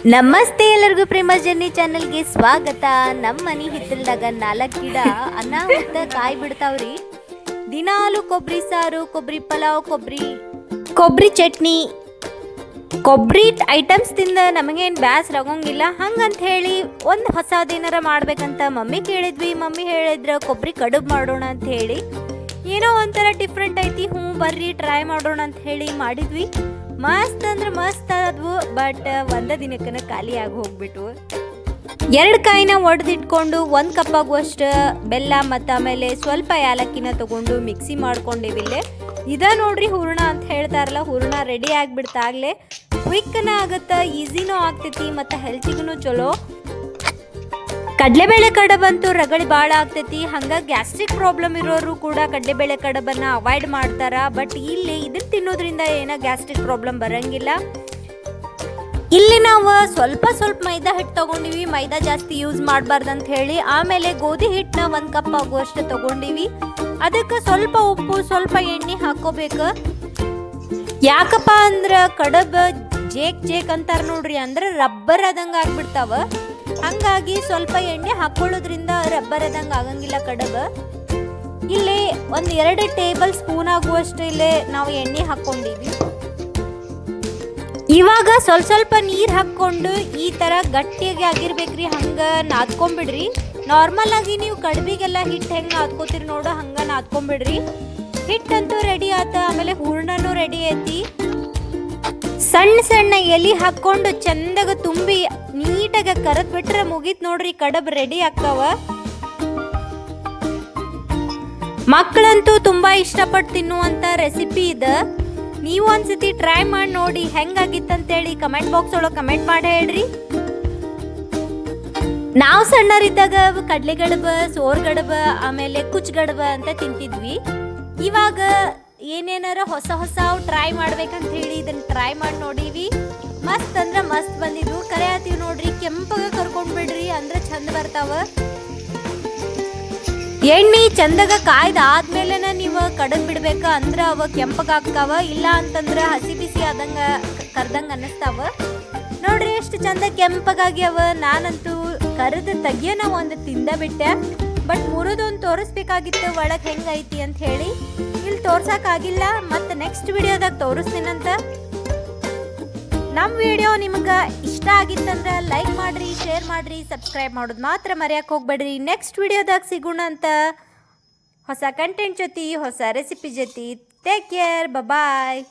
ನಮಸ್ತೆ ಎಲ್ಲರಿಗೂ ಪ್ರೇಮ ಜರ್ನಿ ಚಾನಲ್ಗೆ ಸ್ವಾಗತ. ನಮ್ಮ ಮನೆ ಹಿತ್ತಲ್ದಾಗ 4 ಗಿಡ ಅನಾಹುತ ಕಾಯಿ ಬಿಡ್ತಾವ್ರಿ. ದಿನಾಲು ಕೊಬ್ಬರಿ ಸಾರು, ಕೊಬ್ಬರಿ ಪಲಾವ್, ಕೊಬ್ಬರಿ ಚಟ್ನಿ, ಕೊಬ್ಬರಿ ಐಟಮ್ಸ್ ತಿಂದ ನಮಗೇನು ಬ್ಯಾಸರ ಆಗೋಂಗಿಲ್ಲ. ಹಂಗಂತ ಹೇಳಿ ಒಂದು ಹೊಸದೇನಾರ ಮಾಡ್ಬೇಕಂತ ಮಮ್ಮಿ ಕೇಳಿದ್ವಿ. ಮಮ್ಮಿ ಹೇಳಿದ್ರ ಕೊಬ್ಬರಿ ಕಡುಬು ಮಾಡೋಣ ಅಂತ ಹೇಳಿ. ಏನೋ ಒಂಥರ ಡಿಫ್ರೆಂಟ್ ಐತಿ, ಬರ್ರಿ ಟ್ರೈ ಮಾಡೋಣ ಅಂತ ಹೇಳಿ ಮಾಡಿದ್ವಿ. ಮಸ್ತ್ ಅಂದ್ರೆ ಮಸ್ತ್ ಆದ್ವು. ಬಟ್ ಒಂದ ದಿನಕ್ಕನ ಖಾಲಿ ಆಗಿ ಹೋಗ್ಬಿಟ್ಟು 2 ಕಾಯಿನ ಒಡೆದಿಟ್ಕೊಂಡು 1 ಕಪ್ ಆಗುವಷ್ಟು ಬೆಲ್ಲ ಮತ್ತು ಆಮೇಲೆ ಸ್ವಲ್ಪ ಯಾಲಕ್ಕಿನ ತಗೊಂಡು ಮಿಕ್ಸಿ ಮಾಡ್ಕೊಂಡಿವಿಲ್ಲೇ. ಇದ ನೋಡ್ರಿ ಹೂರ್ಣ ಅಂತ ಹೇಳ್ತಾರಲ್ಲ, ಹೂರ್ಣ ರೆಡಿ ಆಗಿಬಿಡ್ತಾಗ್ಲೇ. ಕ್ವಿಕ್ನ ಆಗುತ್ತೆ, ಈಸಿನೂ ಆಗ್ತೈತಿ ಮತ್ತು ಹೆಲ್ತಿಗೂ ಚಲೋ. ಕಡಲೆಬೇಳೆ ಕಡಬಂತೂ ರಗಳಿ ಭಾಳ ಆಗ್ತೈತಿ. ಹಂಗಾಗಿ ಗ್ಯಾಸ್ಟ್ರಿಕ್ ಪ್ರಾಬ್ಲಮ್ ಇರೋರು ಕೂಡ ಕಡಲೆಬೇಳೆ ಕಡಬನ್ನು ಅವಾಯ್ಡ್ ಮಾಡ್ತಾರ. ಬಟ್ ಇಲ್ಲಿ ಇದನ್ನ ತಿನ್ನೋದ್ರಿಂದ ಏನೋ ಗ್ಯಾಸ್ಟ್ರಿಕ್ ಪ್ರಾಬ್ಲಮ್ ಬರಂಗಿಲ್ಲ. ಇಲ್ಲಿ ನಾವು ಸ್ವಲ್ಪ ಮೈದಾ ಹಿಟ್ಟು ತಗೊಂಡಿವಿ. ಮೈದಾ ಜಾಸ್ತಿ ಯೂಸ್ ಮಾಡಬಾರ್ದು ಅಂತ ಹೇಳಿ. ಆಮೇಲೆ ಗೋಧಿ ಹಿಟ್ಟನ್ನ 1 ಕಪ್ ಆಗುವಷ್ಟು ತಗೊಂಡಿವಿ. ಅದಕ್ಕೆ ಸ್ವಲ್ಪ ಉಪ್ಪು, ಸ್ವಲ್ಪ ಎಣ್ಣೆ ಹಾಕೋಬೇಕು. ಯಾಕಪ್ಪ ಅಂದ್ರೆ ಕಡಬ ಜೇಕ್ ಅಂತಾರ ನೋಡ್ರಿ, ಅಂದ್ರೆ ರಬ್ಬರ್ ಆದಂಗೆ ಆಗ್ಬಿಡ್ತಾವ. ಹಂಗಾಗಿ ಸ್ವಲ್ಪ ಎಣ್ಣೆ ಹಾಕೊಳ್ಳೋದ್ರಿಂದ ರಬ್ಬರ್ ಆದಂಗೆ ಆಗಂಗಿಲ್ಲ ಕಡಬ. ಇಲ್ಲಿ 1-2 ಟೇಬಲ್ ಸ್ಪೂನ್ ಆಗುವಷ್ಟು ಇಲ್ಲೇ ನಾವು ಎಣ್ಣೆ ಹಾಕ್ಕೊಂಡಿವಿ. ಇವಾಗ ಸ್ವಲ್ಪ ನೀರು ಹಾಕ್ಕೊಂಡು ಈ ಥರ ಗಟ್ಟಿಯಾಗಿ ಆಗಿರ್ಬೇಕ್ರಿ. ಹಂಗೆ ನಾದ್ಕೊಂಬಿಡ್ರಿ. ನಾರ್ಮಲ್ ಆಗಿ ನೀವು ಕಡುಬಿಗೆಲ್ಲ ಹಿಟ್ಟು ಹೆಂಗೆ ನಾದ್ಕೋತೀರಿ ನೋಡು, ಹಂಗೆ ನಾದ್ಕೊಂಬಿಡ್ರಿ. ಹಿಟ್ಟಂತೂ ರೆಡಿ ಆತ. ಆಮೇಲೆ ಹೂರ್ಣನೂ ರೆಡಿ ಐತಿ. ಸಣ್ಣ ಎಲೆ ಹಾಕ್ಕೊಂಡು ಚಂದಾಗ ತುಂಬಿ ನೀಟಾಗಿ ಕರದ್ ಬಿಟ್ರೆ ಮುಗೀತ್ ನೋಡ್ರಿ, ಕಡಬ್ ರೆಡಿ ಆಗ್ತಾವ. ಮಕ್ಕಳಂತೂ ತುಂಬಾ ಇಷ್ಟಪಟ್ಟು ತಿನ್ನುವಂತ ರೆಸಿಪಿ ಇದೆ. ನೀವು ಒಂದ್ಸತಿ ಟ್ರೈ ಮಾಡಿ ನೋಡಿ ಹೆಂಗಾಗಿತ್ತಂತೇಳಿ ಕಮೆಂಟ್ ಬಾಕ್ಸ್ ಒಳಗೆ ಕಮೆಂಟ್ ಮಾಡಿ ಹೇಳ್ರಿ. ನಾವು ಸಣ್ಣರಿದ್ದಾಗ ಕಡ್ಲೆ ಗಡಬ, ಸೋರ್ ಗಡಬ, ಆಮೇಲೆ ಕುಚ್ ಗಡಬ ಅಂತ ತಿಂತಿದ್ವಿ. ಇವಾಗ ಏನೇನಾರ ಹೊಸ ಟ್ರೈ ಮಾಡ್ಬೇಕಂತ ಹೇಳಿ ಇದನ್ನ ಟ್ರೈ ಮಾಡಿ ನೋಡೀವಿ. ಮಸ್ತ್ ಅಂದ್ರೆ ಮಸ್ತ್ ಬಂದಿದ್ವು. ಕರೆ ಆತೀವಿ ನೋಡ್ರಿ, ಕೆಂಪಗ ಕರ್ಕೊಂಡ್ ಬಿಡ್ರಿ ಅಂದ್ರೆ ಚಂದ ಬರ್ತಾವ. ಎಣ್ಣೆ ಚಂದಾಗ ಕಾಯ್ದಾದ್ಮೇಲೆ ನೀವು ಕಡದ್ ಬಿಡ್ಬೇಕ, ಅಂದ್ರೆ ಅವ ಕೆಂಪಗಾಗ್ತಾವ. ಇಲ್ಲ ಅಂತಂದ್ರ ಹಸಿ ಬಿಸಿ ಆದಂಗ ಕರ್ದಂಗ ಅನ್ನಿಸ್ತಾವ. ನೋಡ್ರಿ ಎಷ್ಟು ಚಂದ ಕೆಂಪಗಾಗ್ಯಾವ. ನಾನಂತೂ ಕರೆದು ತೆಗಿಯೋನ ಒಂದು ತಿಂದ ಬಿಟ್ಟೆ. ಬಟ್ ಮುರಿದೊಂದು ತೋರಿಸ್ಬೇಕಾಗಿತ್ತು ಒಳಗೆ ಹೆಂಗೈತಿ ಅಂತ ಹೇಳಿ. ಇಲ್ಲಿ ತೋರ್ಸಕ್ಕಾಗಿಲ್ಲ. ಮತ್ತು ನೆಕ್ಸ್ಟ್ ವಿಡಿಯೋದಾಗ ತೋರಿಸ್ತೀನಂತ. ನಮ್ಮ ವಿಡಿಯೋ ನಿಮ್ಗೆ ಇಷ್ಟ ಆಗಿತ್ತಂದ್ರೆ ಲೈಕ್ ಮಾಡ್ರಿ, ಶೇರ್ ಮಾಡ್ರಿ, ಸಬ್ಸ್ಕ್ರೈಬ್ ಮಾಡೋದು ಮಾತ್ರ ಮರೆಯಕ್ಕೆ ಹೋಗ್ಬೇಡ್ರಿ. ನೆಕ್ಸ್ಟ್ ವಿಡಿಯೋದಾಗ ಸಿಗೋಣ ಅಂತ ಹೊಸ ಕಂಟೆಂಟ್ ಜೊತೆ, ಹೊಸ ರೆಸಿಪಿ ಜೊತೆ. ಟೇಕ್ ಕೇರ್, ಬಾಯ್.